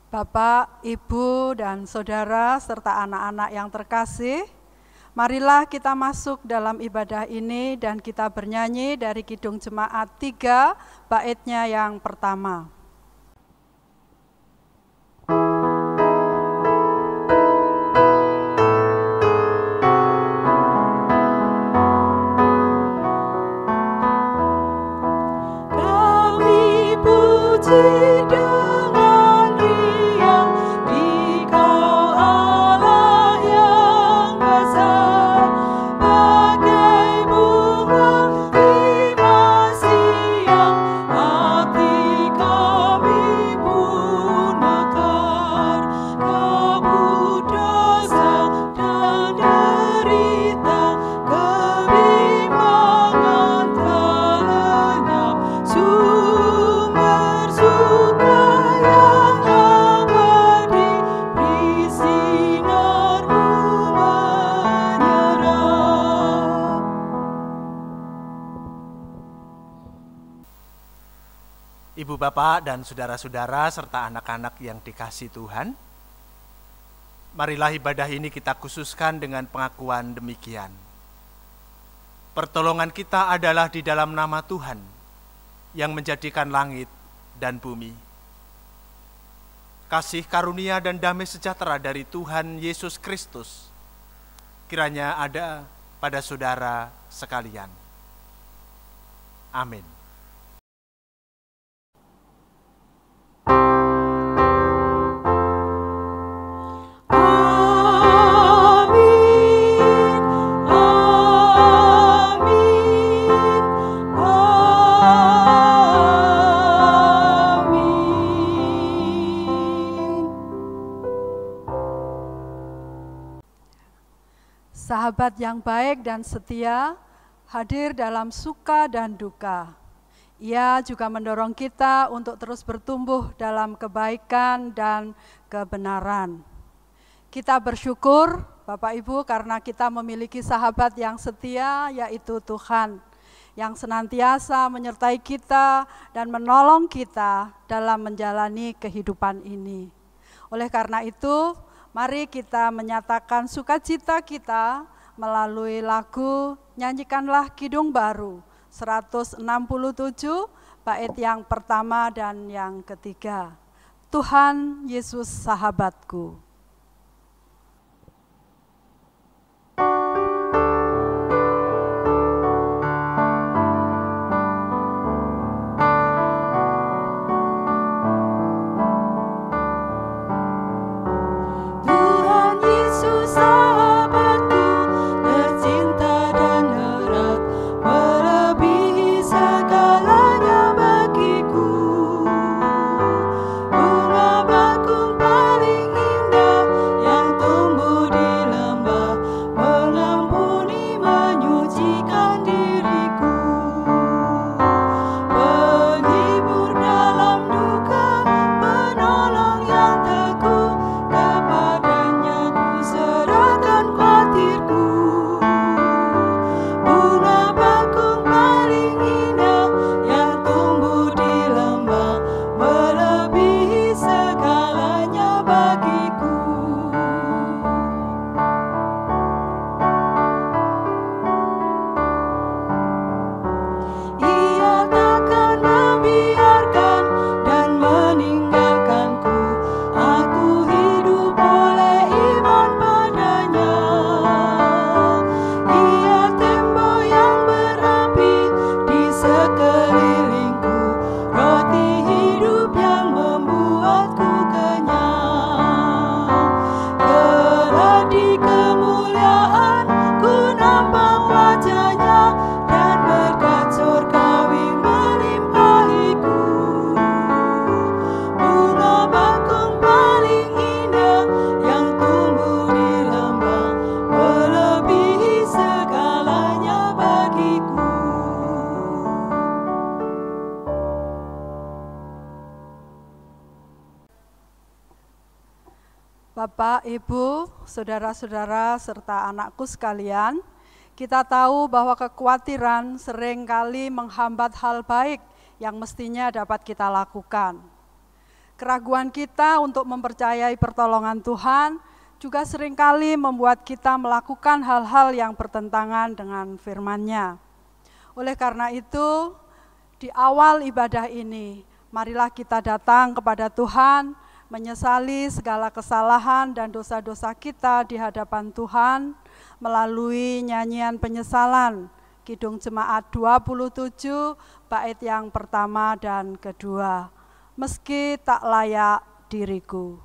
Bapak, Ibu, dan Saudara, serta anak-anak yang terkasih, marilah kita masuk dalam ibadah ini dan kita bernyanyi dari Kidung Jemaat 3, baitnya yang pertama. Kami puji Ibu bapak dan saudara-saudara serta anak-anak yang dikasihi Tuhan, marilah ibadah ini kita khususkan dengan pengakuan demikian. Pertolongan kita adalah di dalam nama Tuhan yang menjadikan langit dan bumi. Kasih karunia dan damai sejahtera dari Tuhan Yesus Kristus kiranya ada pada saudara sekalian. Amin. Sahabat yang baik dan setia, hadir dalam suka dan duka. Ia juga mendorong kita untuk terus bertumbuh dalam kebaikan dan kebenaran. Kita bersyukur, Bapak Ibu, karena kita memiliki sahabat yang setia, yaitu Tuhan, yang senantiasa menyertai kita dan menolong kita dalam menjalani kehidupan ini. Oleh karena itu, mari kita menyatakan sukacita kita melalui lagu Nyanyikanlah Kidung Baru 167, bait yang pertama dan yang ketiga. Tuhan Yesus sahabatku. Bapak, Ibu, saudara-saudara, serta anakku sekalian, kita tahu bahwa kekhawatiran seringkali menghambat hal baik yang mestinya dapat kita lakukan. Keraguan kita untuk mempercayai pertolongan Tuhan juga seringkali membuat kita melakukan hal-hal yang bertentangan dengan firman-Nya. Oleh karena itu, di awal ibadah ini, marilah kita datang kepada Tuhan, menyesali segala kesalahan dan dosa-dosa kita di hadapan Tuhan melalui nyanyian penyesalan, Kidung Jemaat 27, bait yang pertama dan kedua. Meski tak layak diriku.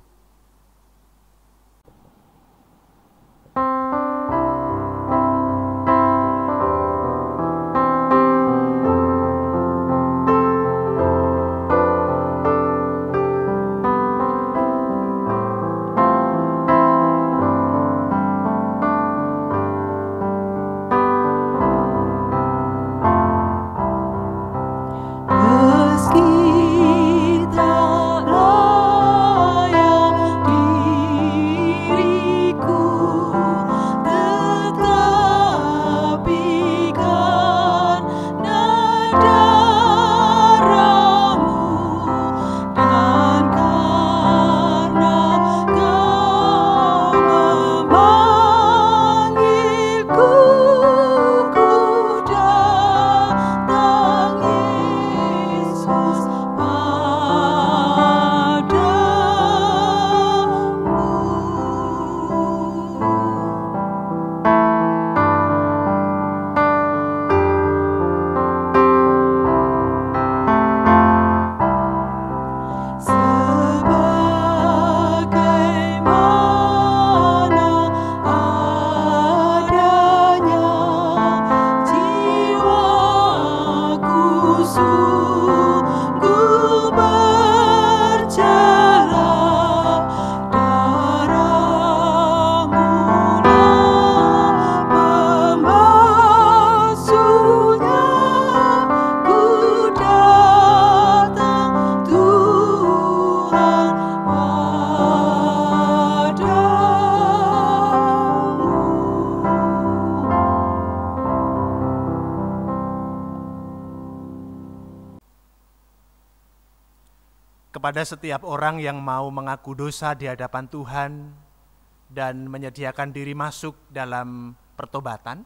Kepada setiap orang yang mau mengaku dosa di hadapan Tuhan dan menyediakan diri masuk dalam pertobatan,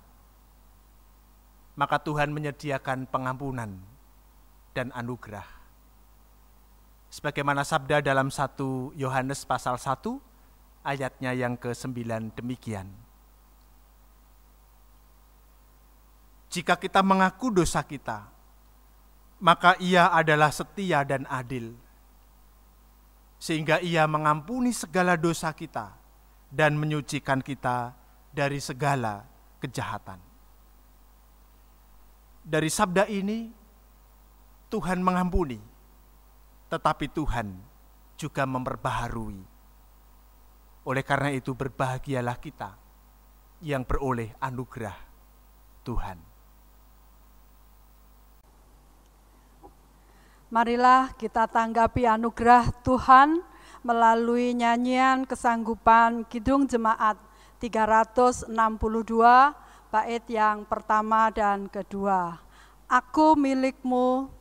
maka Tuhan menyediakan pengampunan dan anugerah. Sebagaimana sabda dalam 1 Yohanes pasal 1 ayatnya yang ke-9 demikian. Jika kita mengaku dosa kita, maka Ia adalah setia dan adil, sehingga Ia mengampuni segala dosa kita dan menyucikan kita dari segala kejahatan. Dari sabda ini, Tuhan mengampuni, tetapi Tuhan juga memperbaharui. Oleh karena itu berbahagialah kita yang beroleh anugerah Tuhan. Marilah kita tanggapi anugerah Tuhan melalui nyanyian kesanggupan Kidung Jemaat 362, bait yang pertama dan kedua. Aku milik-Mu,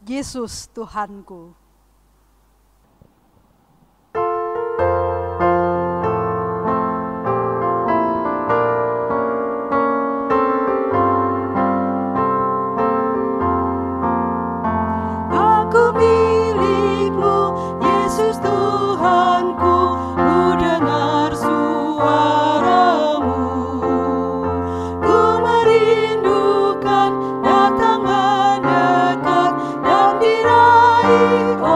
Yesus Tuhanku. Oh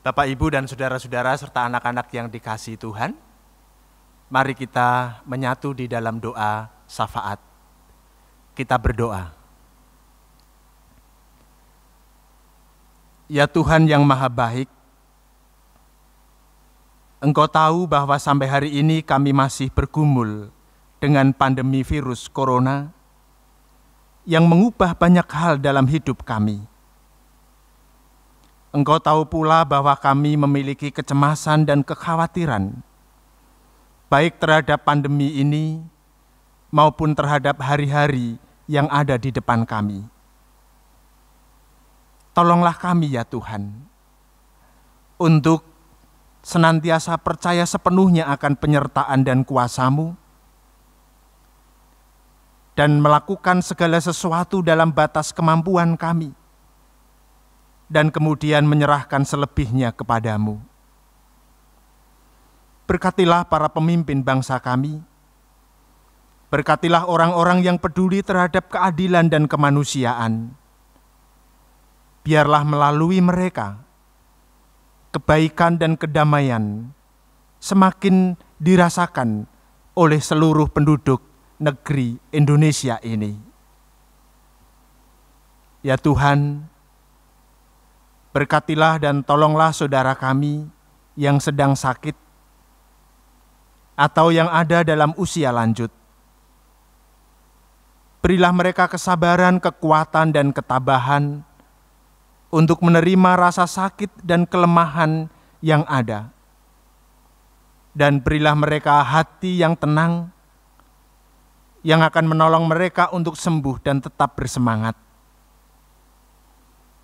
Bapak, Ibu, dan saudara-saudara serta anak-anak yang dikasihi Tuhan, mari kita menyatu di dalam doa syafaat. Kita berdoa. Ya Tuhan yang Maha Baik, Engkau tahu bahwa sampai hari ini kami masih bergumul dengan pandemi virus corona yang mengubah banyak hal dalam hidup kami. Engkau tahu pula bahwa kami memiliki kecemasan dan kekhawatiran, baik terhadap pandemi ini maupun terhadap hari-hari yang ada di depan kami. Tolonglah kami ya Tuhan, untuk senantiasa percaya sepenuhnya akan penyertaan dan kuasa-Mu, dan melakukan segala sesuatu dalam batas kemampuan kami, dan kemudian menyerahkan selebihnya kepadamu. Berkatilah para pemimpin bangsa kami, berkatilah orang-orang yang peduli terhadap keadilan dan kemanusiaan. Biarlah melalui mereka, kebaikan dan kedamaian semakin dirasakan oleh seluruh penduduk negeri Indonesia ini. Ya Tuhan, berkatilah dan tolonglah saudara kami yang sedang sakit atau yang ada dalam usia lanjut. Berilah mereka kesabaran, kekuatan, dan ketabahan untuk menerima rasa sakit dan kelemahan yang ada. Dan berilah mereka hati yang tenang, yang akan menolong mereka untuk sembuh dan tetap bersemangat.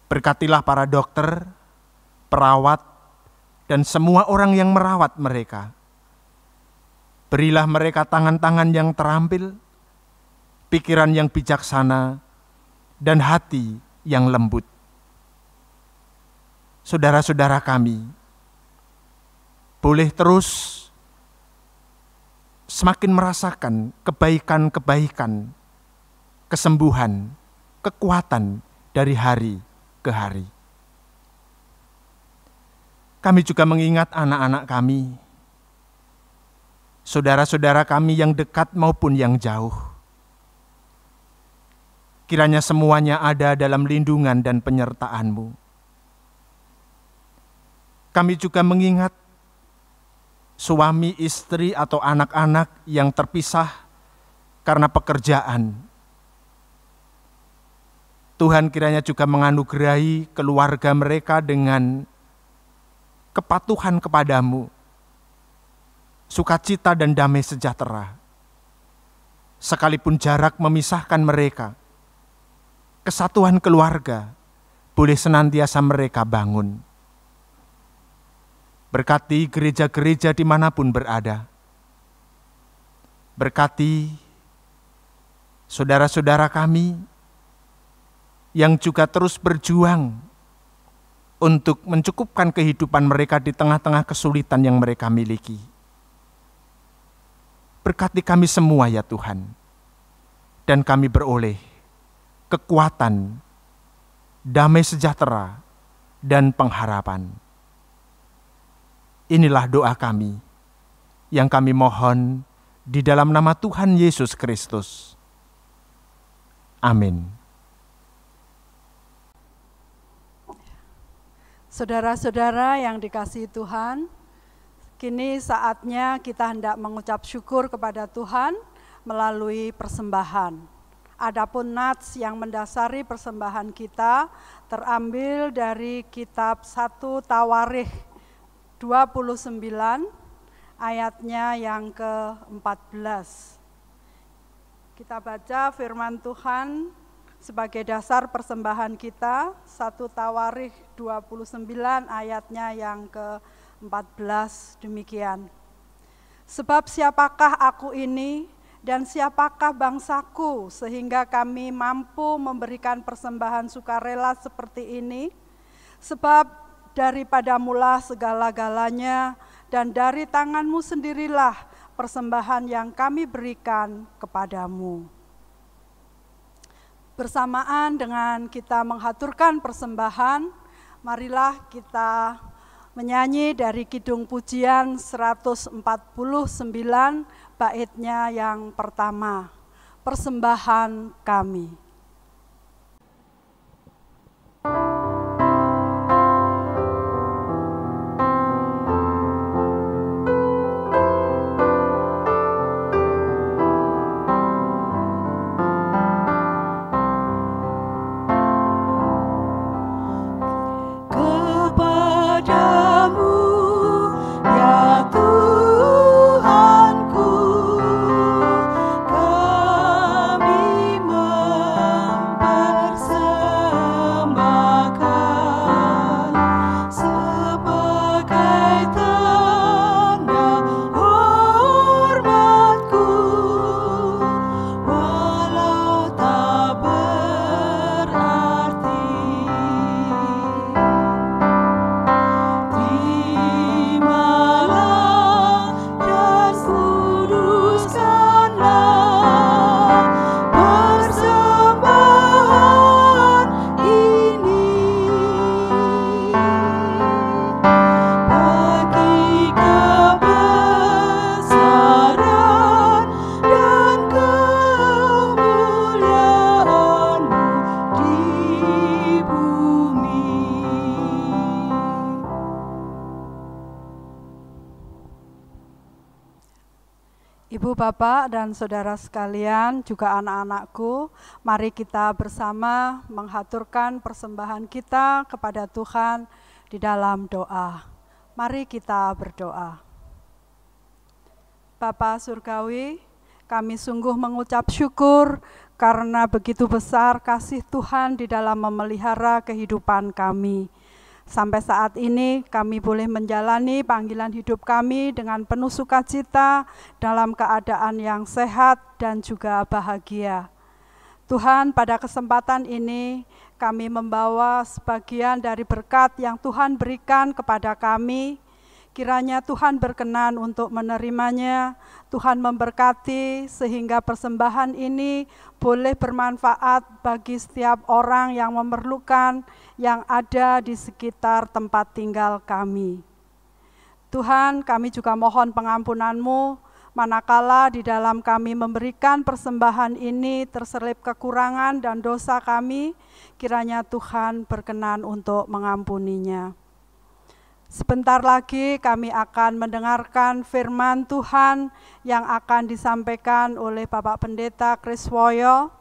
Berkatilah para dokter, perawat, dan semua orang yang merawat mereka. Berilah mereka tangan-tangan yang terampil, pikiran yang bijaksana, dan hati yang lembut. Saudara-saudara kami boleh terus semakin merasakan kebaikan-kebaikan, kesembuhan, kekuatan dari hari ke hari. Kami juga mengingat anak-anak kami, saudara-saudara kami yang dekat maupun yang jauh. Kiranya semuanya ada dalam lindungan dan penyertaan-Mu. Kami juga mengingat suami, istri, atau anak-anak yang terpisah karena pekerjaan. Tuhan kiranya juga menganugerahi keluarga mereka dengan kepatuhan kepadamu, sukacita dan damai sejahtera. Sekalipun jarak memisahkan mereka, kesatuan keluarga boleh senantiasa mereka bangun. Berkati gereja-gereja dimanapun berada. Berkati saudara-saudara kami yang juga terus berjuang untuk mencukupkan kehidupan mereka di tengah-tengah kesulitan yang mereka miliki. Berkati kami semua ya Tuhan, dan kami beroleh kekuatan, damai sejahtera, dan pengharapan. Inilah doa kami yang kami mohon di dalam nama Tuhan Yesus Kristus. Amin. Saudara-saudara yang dikasihi Tuhan, kini saatnya kita hendak mengucap syukur kepada Tuhan melalui persembahan. Adapun nats yang mendasari persembahan kita terambil dari kitab 1 Tawarikh 29 ayatnya yang ke-14. Kita baca firman Tuhan sebagai dasar persembahan kita, 1 Tawarikh 29 ayatnya yang ke-14 demikian. Sebab siapakah aku ini dan siapakah bangsaku sehingga kami mampu memberikan persembahan sukarela seperti ini? Sebab daripadamulah segala-galanya, dan dari tangan-Mu sendirilah persembahan yang kami berikan kepadamu. Bersamaan dengan kita menghaturkan persembahan, marilah kita menyanyi dari Kidung Pujian 149 baitnya yang pertama, Persembahan Kami. Ibu, Bapak, dan saudara sekalian, juga anak-anakku, mari kita bersama menghaturkan persembahan kita kepada Tuhan di dalam doa. Mari kita berdoa. Bapa Surgawi, kami sungguh mengucap syukur karena begitu besar kasih Tuhan di dalam memelihara kehidupan kami. Sampai saat ini kami boleh menjalani panggilan hidup kami dengan penuh sukacita dalam keadaan yang sehat dan juga bahagia. Tuhan, pada kesempatan ini kami membawa sebagian dari berkat yang Tuhan berikan kepada kami. Kiranya Tuhan berkenan untuk menerimanya, Tuhan memberkati sehingga persembahan ini boleh bermanfaat bagi setiap orang yang memerlukan, yang ada di sekitar tempat tinggal kami. Tuhan, kami juga mohon pengampunan-Mu, manakala di dalam kami memberikan persembahan ini terselip kekurangan dan dosa kami, kiranya Tuhan berkenan untuk mengampuninya. Sebentar lagi kami akan mendengarkan firman Tuhan yang akan disampaikan oleh Bapak Pendeta Kriswoyo.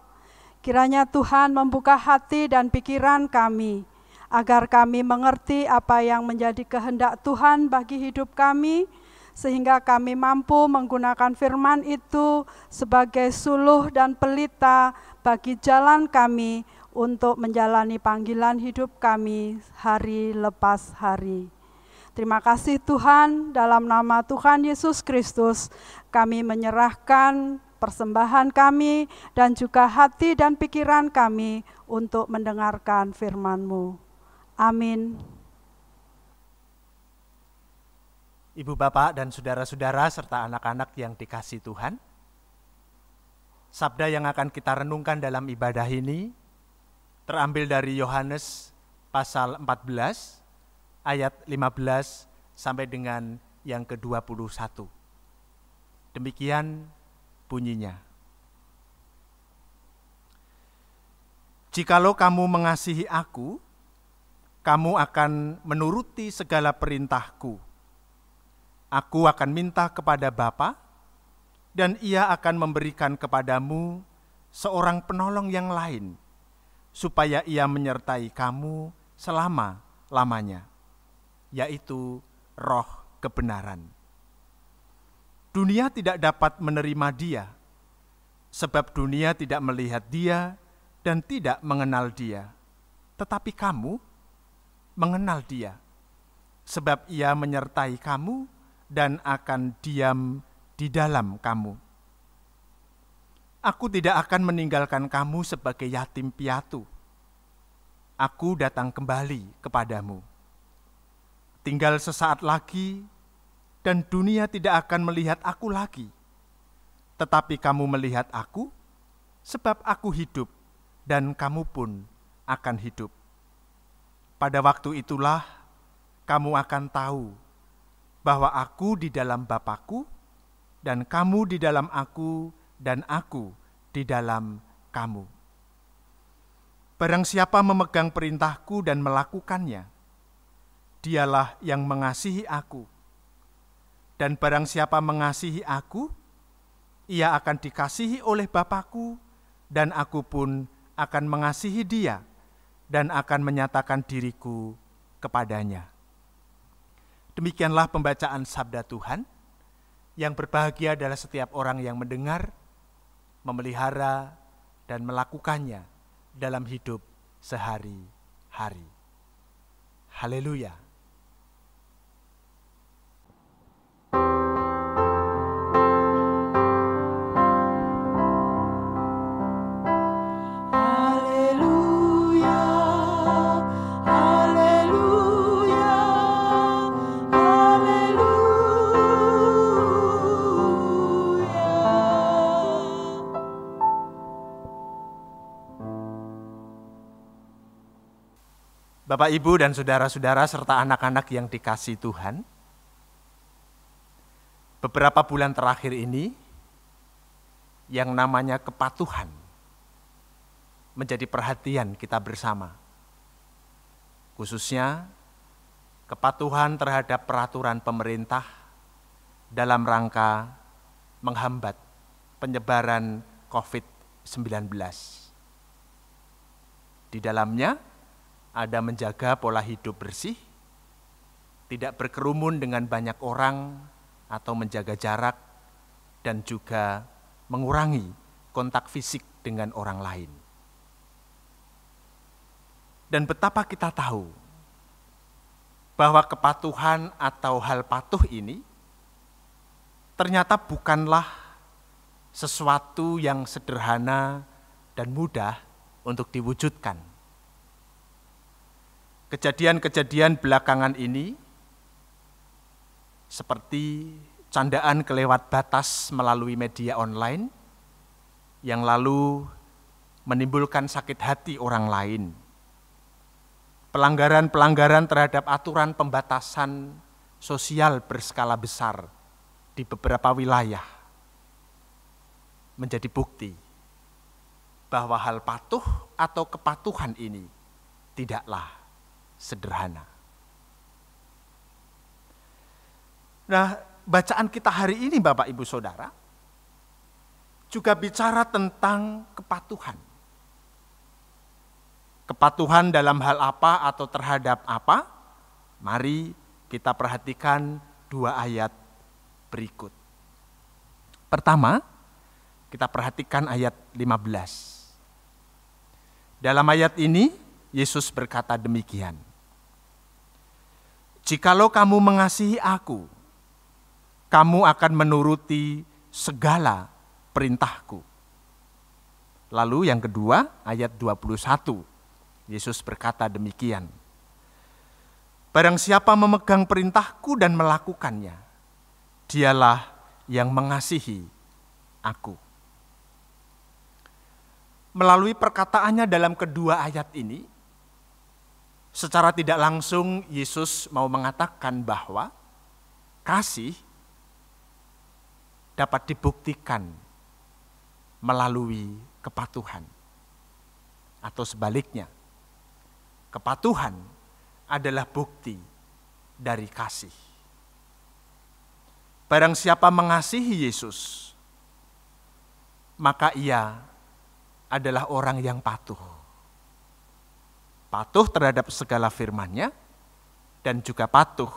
Kiranya Tuhan membuka hati dan pikiran kami, agar kami mengerti apa yang menjadi kehendak Tuhan bagi hidup kami, sehingga kami mampu menggunakan firman itu sebagai suluh dan pelita bagi jalan kami untuk menjalani panggilan hidup kami hari lepas hari. Terima kasih Tuhan, dalam nama Tuhan Yesus Kristus, kami menyerahkan persembahan kami dan juga hati dan pikiran kami untuk mendengarkan firman-Mu. Amin. Ibu, Bapak, dan saudara-saudara serta anak-anak yang dikasihi Tuhan, sabda yang akan kita renungkan dalam ibadah ini terambil dari Yohanes pasal 14, ayat 15 sampai dengan yang ke-21. Demikian bunyinya. Jikalau kamu mengasihi aku, kamu akan menuruti segala perintahku. Aku akan minta kepada Bapa, dan Ia akan memberikan kepadamu seorang penolong yang lain, supaya Ia menyertai kamu selama-lamanya, yaitu Roh kebenaran. Dunia tidak dapat menerima Dia, sebab dunia tidak melihat Dia dan tidak mengenal Dia. Tetapi kamu mengenal Dia, sebab Ia menyertai kamu dan akan diam di dalam kamu. Aku tidak akan meninggalkan kamu sebagai yatim piatu. Aku datang kembali kepadamu. Tinggal sesaat lagi, dan dunia tidak akan melihat aku lagi. Tetapi kamu melihat aku, sebab aku hidup, dan kamu pun akan hidup. Pada waktu itulah, kamu akan tahu bahwa aku di dalam Bapa-Ku, dan kamu di dalam aku, dan aku di dalam kamu. Barang siapa memegang perintahku dan melakukannya, dialah yang mengasihi aku. Dan barang siapa mengasihi aku, ia akan dikasihi oleh Bapa-Ku, dan aku pun akan mengasihi dia, dan akan menyatakan diriku kepadanya. Demikianlah pembacaan sabda Tuhan. Yang berbahagia adalah setiap orang yang mendengar, memelihara, dan melakukannya dalam hidup sehari-hari. Haleluya. Bapak, Ibu, dan saudara-saudara serta anak-anak yang dikasihi Tuhan, beberapa bulan terakhir ini yang namanya kepatuhan menjadi perhatian kita bersama. Khususnya kepatuhan terhadap peraturan pemerintah dalam rangka menghambat penyebaran COVID-19. Di dalamnya ada menjaga pola hidup bersih, tidak berkerumun dengan banyak orang atau menjaga jarak, dan juga mengurangi kontak fisik dengan orang lain. Dan betapa kita tahu bahwa kepatuhan atau hal patuh ini ternyata bukanlah sesuatu yang sederhana dan mudah untuk diwujudkan. Kejadian-kejadian belakangan ini seperti candaan kelewat batas melalui media online yang lalu menimbulkan sakit hati orang lain. Pelanggaran-pelanggaran terhadap aturan pembatasan sosial berskala besar di beberapa wilayah menjadi bukti bahwa hal patuh atau kepatuhan ini tidaklah sederhana. Nah, bacaan kita hari ini Bapak Ibu Saudara juga bicara tentang kepatuhan. Kepatuhan dalam hal apa atau terhadap apa? Mari kita perhatikan 2 ayat berikut. Pertama, kita perhatikan ayat 15. Dalam ayat ini, Yesus berkata demikian. Jikalau kamu mengasihi aku, kamu akan menuruti segala perintahku. Lalu yang kedua, ayat 21, Yesus berkata demikian. Barang siapa memegang perintahku dan melakukannya, dialah yang mengasihi aku. Melalui perkataannya dalam kedua ayat ini, secara tidak langsung Yesus mau mengatakan bahwa kasih dapat dibuktikan melalui kepatuhan. Atau sebaliknya, kepatuhan adalah bukti dari kasih. Barang siapa mengasihi Yesus, maka ia adalah orang yang patuh. Patuh terhadap segala firman-Nya dan juga patuh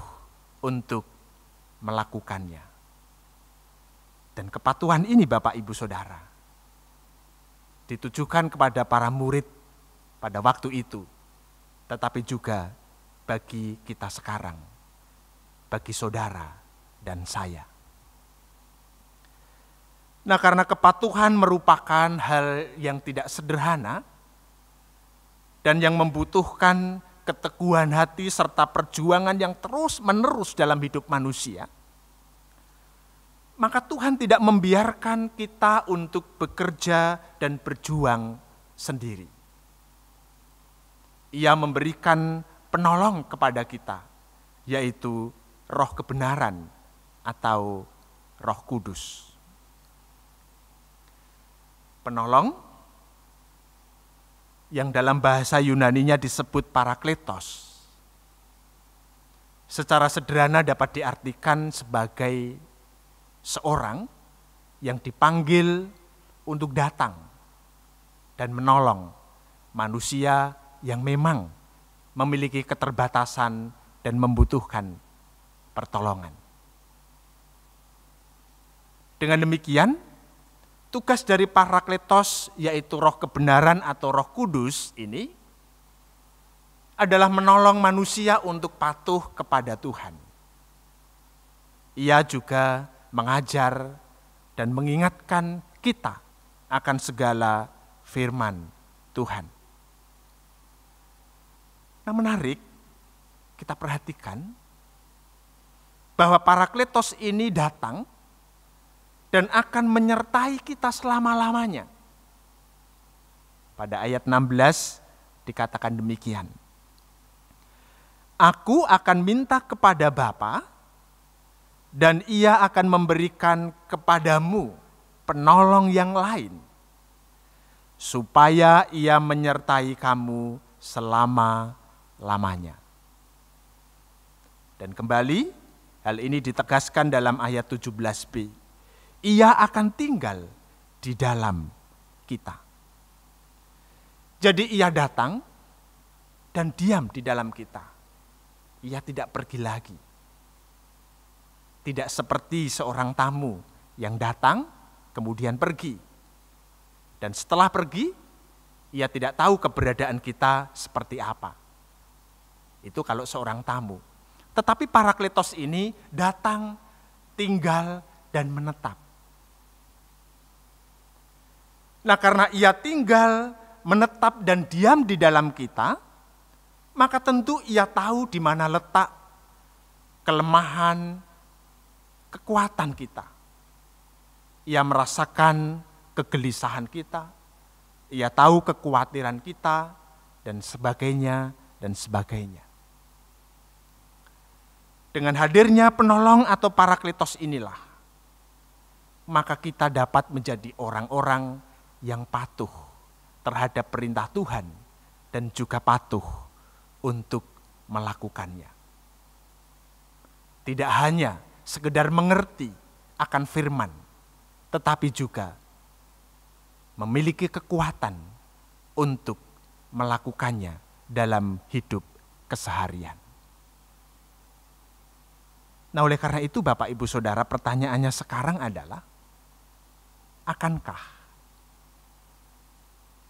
untuk melakukannya. Dan kepatuhan ini Bapak Ibu Saudara ditujukan kepada para murid pada waktu itu, tetapi juga bagi kita sekarang, bagi saudara dan saya. Nah, karena kepatuhan merupakan hal yang tidak sederhana dan yang membutuhkan keteguhan hati serta perjuangan yang terus-menerus dalam hidup manusia, maka Tuhan tidak membiarkan kita untuk bekerja dan berjuang sendiri. Ia memberikan penolong kepada kita, yaitu Roh kebenaran atau Roh Kudus. Penolong yang dalam bahasa Yunaninya disebut Parakletos, secara sederhana dapat diartikan sebagai seorang yang dipanggil untuk datang dan menolong manusia yang memang memiliki keterbatasan dan membutuhkan pertolongan. Dengan demikian, tugas dari Parakletos, yaitu Roh kebenaran atau Roh Kudus ini, adalah menolong manusia untuk patuh kepada Tuhan. Ia juga mengajar dan mengingatkan kita akan segala firman Tuhan. Nah, menarik kita perhatikan bahwa Parakletos ini datang dan akan menyertai kita selama-lamanya. Pada ayat 16 dikatakan demikian. Aku akan minta kepada Bapa, dan Ia akan memberikan kepadamu penolong yang lain, supaya Ia menyertai kamu selama-lamanya. Dan kembali, hal ini ditegaskan dalam ayat 17b. Ia akan tinggal di dalam kita. Jadi Ia datang dan diam di dalam kita. Ia tidak pergi lagi. Tidak seperti seorang tamu yang datang kemudian pergi. Dan setelah pergi, ia tidak tahu keberadaan kita seperti apa. Itu kalau seorang tamu. Tetapi Parakletos ini datang, tinggal, dan menetap. Nah, karena ia tinggal, menetap, dan diam di dalam kita, maka tentu ia tahu di mana letak kelemahan, kekuatan kita. Ia merasakan kegelisahan kita, ia tahu kekhawatiran kita, dan sebagainya, dan sebagainya. Dengan hadirnya penolong atau Parakletos inilah, maka kita dapat menjadi orang-orang yang patuh terhadap perintah Tuhan dan juga patuh untuk melakukannya. Tidak hanya sekedar mengerti akan firman, tetapi juga memiliki kekuatan untuk melakukannya dalam hidup keseharian. Nah, oleh karena itu Bapak Ibu Saudara, pertanyaannya sekarang adalah, akankah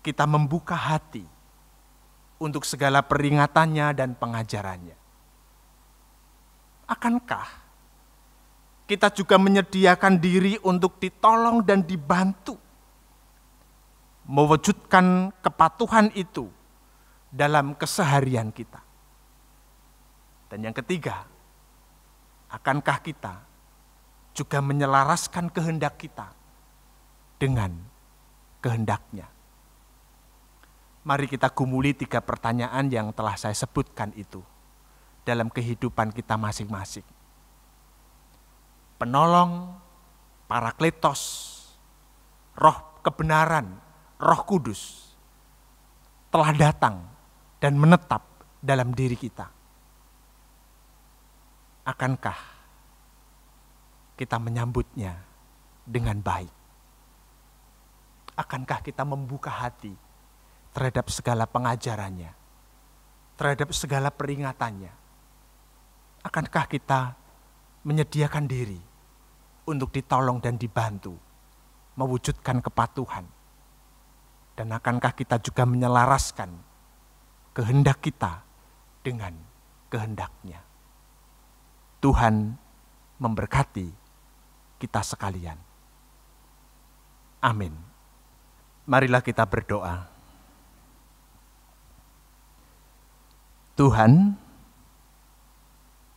kita membuka hati untuk segala peringatannya dan pengajarannya? Akankah kita juga menyediakan diri untuk ditolong dan dibantu mewujudkan kepatuhan itu dalam keseharian kita? Dan yang ketiga, akankah kita juga menyelaraskan kehendak kita dengan kehendaknya? Mari kita gumuli 3 pertanyaan yang telah saya sebutkan itu dalam kehidupan kita masing-masing. Penolong, Parakletos, Roh kebenaran, Roh Kudus telah datang dan menetap dalam diri kita. Akankah kita menyambutnya dengan baik? Akankah kita membuka hati terhadap segala pengajarannya, terhadap segala peringatannya? Akankah kita menyediakan diri untuk ditolong dan dibantu mewujudkan kepatuhan? Dan akankah kita juga menyelaraskan kehendak kita dengan kehendaknya? Tuhan memberkati kita sekalian. Amin. Marilah kita berdoa. Tuhan,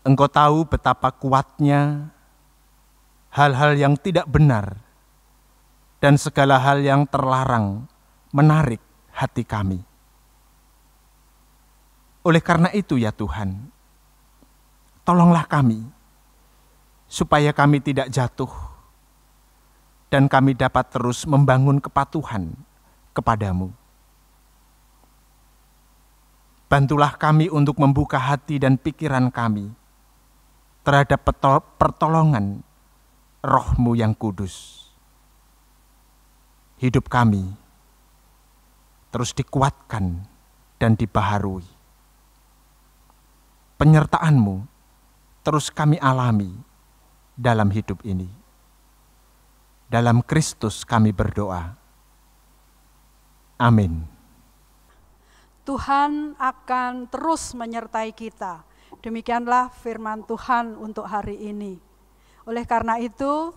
Engkau tahu betapa kuatnya hal-hal yang tidak benar dan segala hal yang terlarang menarik hati kami. Oleh karena itu ya Tuhan, tolonglah kami, supaya kami tidak jatuh, dan kami dapat terus membangun kepatuhan kepadamu. Bantulah kami untuk membuka hati dan pikiran kami terhadap pertolongan Roh-Mu yang kudus. Hidup kami terus dikuatkan dan dibaharui. Penyertaan-Mu terus kami alami dalam hidup ini. Dalam Kristus kami berdoa. Amin. Tuhan akan terus menyertai kita. Demikianlah firman Tuhan untuk hari ini. Oleh karena itu,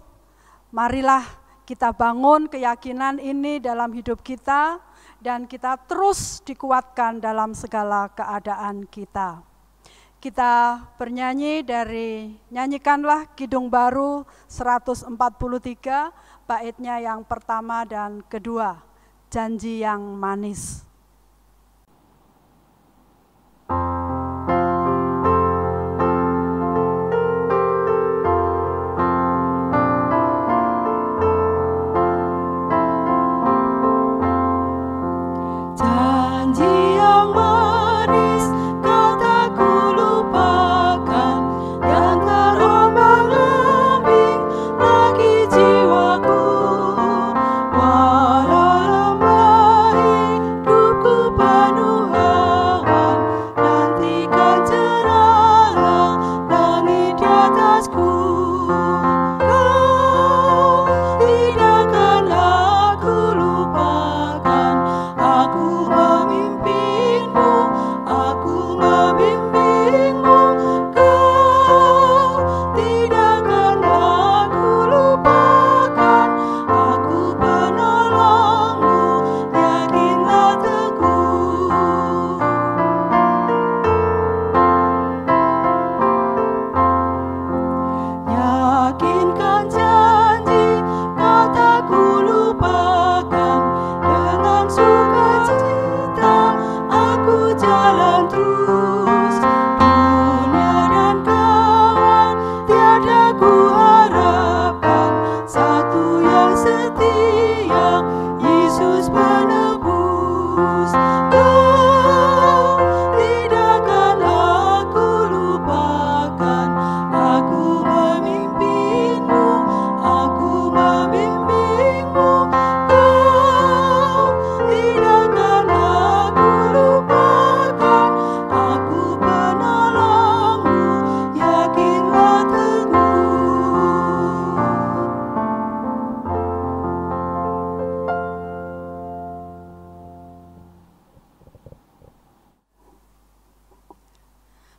marilah kita bangun keyakinan ini dalam hidup kita dan kita terus dikuatkan dalam segala keadaan kita. Kita bernyanyi dari Nyanyikanlah Kidung Baru 143, baitnya yang pertama dan kedua, Janji yang Manis.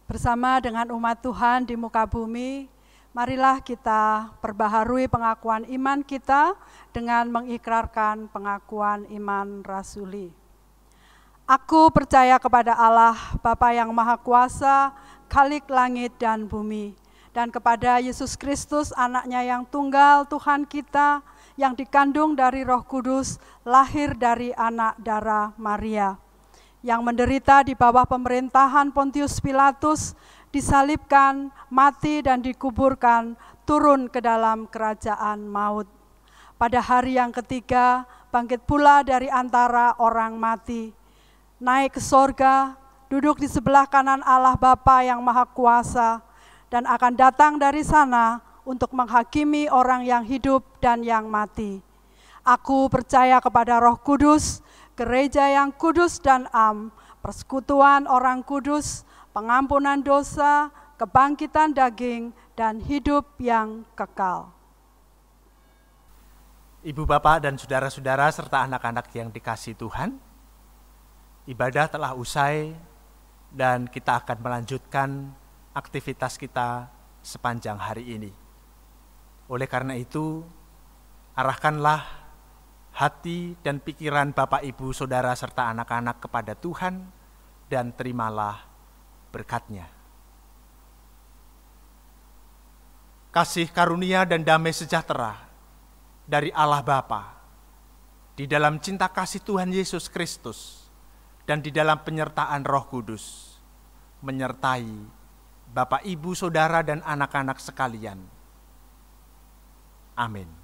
Bersama dengan umat Tuhan di muka bumi, marilah kita perbaharui pengakuan iman kita dengan mengikrarkan pengakuan iman rasuli. Aku percaya kepada Allah, Bapa yang Maha Kuasa, Khalik langit dan bumi, dan kepada Yesus Kristus, Anaknya yang tunggal, Tuhan kita, yang dikandung dari Roh Kudus, lahir dari anak darah Maria, yang menderita di bawah pemerintahan Pontius Pilatus, disalibkan, mati dan dikuburkan, turun ke dalam kerajaan maut. Pada hari yang ketiga, bangkit pula dari antara orang mati, naik ke sorga, duduk di sebelah kanan Allah Bapa yang Maha Kuasa, dan akan datang dari sana untuk menghakimi orang yang hidup dan yang mati. Aku percaya kepada Roh Kudus, gereja yang kudus dan am, persekutuan orang kudus, pengampunan dosa, kebangkitan daging, dan hidup yang kekal. Ibu, bapak, dan saudara-saudara serta anak-anak yang dikasihi Tuhan, ibadah telah usai dan kita akan melanjutkan aktivitas kita sepanjang hari ini. Oleh karena itu, arahkanlah hati dan pikiran Bapak, Ibu, Saudara, serta anak-anak kepada Tuhan dan terimalah berkat-Nya. Kasih karunia dan damai sejahtera dari Allah Bapa, di dalam cinta kasih Tuhan Yesus Kristus, dan di dalam penyertaan Roh Kudus, menyertai Bapak, Ibu, Saudara, dan anak-anak sekalian. Amin.